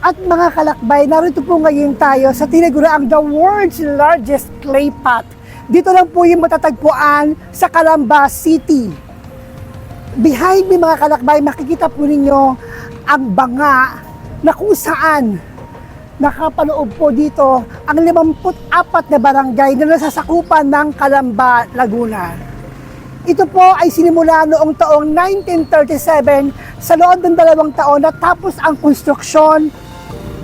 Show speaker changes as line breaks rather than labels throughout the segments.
At mga kalakbay, narito po ngayon tayo sa tinaguriang the world's largest clay pot. Dito lang po yung matatagpuan sa Calamba City. Behind me mga kalakbay, makikita po ninyo ang banga na kung saan nakapaloob po dito ang 54 na barangay na nasasakupan ng Calamba, Laguna. Ito po ay sinimula noong taong 1937 sa loob ng 2 taon na tapos ang konstruksyon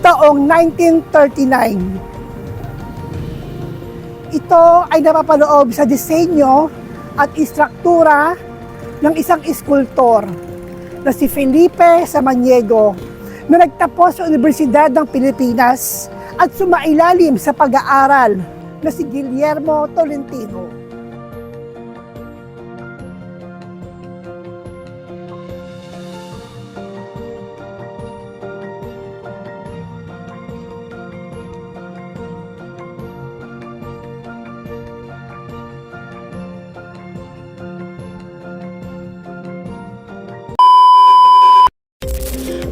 taong 1939. Ito ay napapaloob sa disenyo at istruktura ng isang iskultor na si Felipe Samaniego na nagtapos sa Universidad ng Pilipinas at sumailalim sa pag-aaral na si Guillermo Tolentino.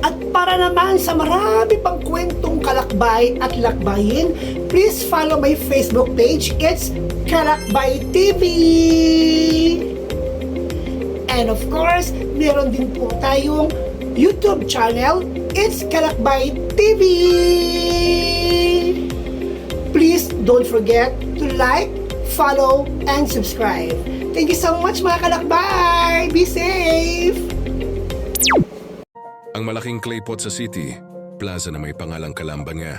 At para naman sa marami pang kwentong kalakbay at lakbayin, please follow my Facebook page. It's Kalakbay TV! And of course, meron din po tayong YouTube channel. It's Kalakbay TV! Please don't forget to like, follow, and subscribe. Thank you so much mga kalakbay! Be safe!
Ang malaking clay pot sa city, plaza na may pangalang Calamba nga,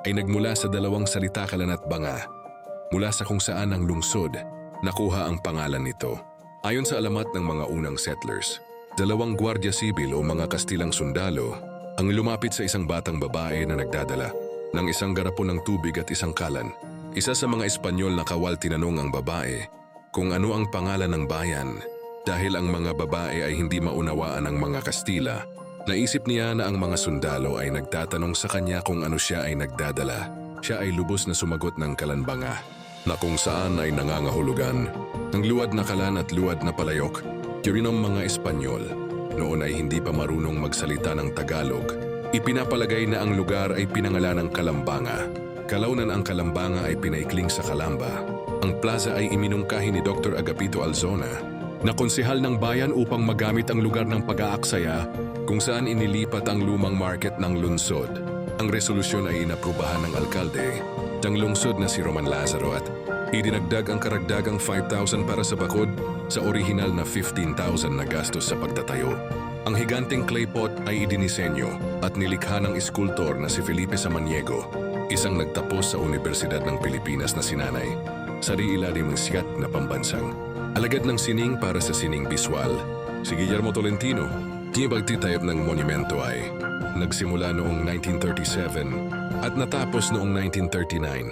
ay nagmula sa 2 salita kalan at banga. Mula sa kung saan ang lungsod, nakuha ang pangalan nito. Ayon sa alamat ng mga unang settlers, 2 gwardiya sibil o mga Kastilang sundalo ang lumapit sa isang batang babae na nagdadala ng isang garapon ng tubig at isang kalan. Isa sa mga Espanyol na kawal tinanong ang babae kung ano ang pangalan ng bayan. Dahil ang mga babae ay hindi maunawaan ng mga Kastila, naisip niya na ang mga sundalo ay nagtatanong sa kanya kung ano siya ay nagdadala. Siya ay lubos na sumagot ng kalanbanga, na kung saan ay nangangahulugan ng luwad na kalan at luwad na palayok. Yun ang mga Espanyol, noon ay hindi pa marunong magsalita ng Tagalog. Ipinapalagay na ang lugar ay pinangalan ng Kalambanga. Kalaunan ang Kalambanga ay pinaikling sa Calamba. Ang plaza ay iminungkahi ni Dr. Agapito Alzona, na konsehal ng bayan upang magamit ang lugar ng pag-aaksaya kung saan inilipat ang lumang market ng lungsod. Ang resolusyon ay inaprubahan ng alkalde ng lungsod na si Roman Lazaro at idinagdag ang karagdagang 5,000 para sa bakod sa orihinal na 15,000 na gastos sa pagtatayo. Ang higanteng clay pot ay idinisenyo at nilikha ng iskultor na si Felipe Samaniego, isang nagtapos sa Universidad ng Pilipinas na sinanay, sa ilalim ng sikat na pambansang alagad ng sining para sa sining biswal. Si Guillermo Tolentino, ang pagtitayop ng monumento ay nagsimula noong 1937 at natapos noong 1939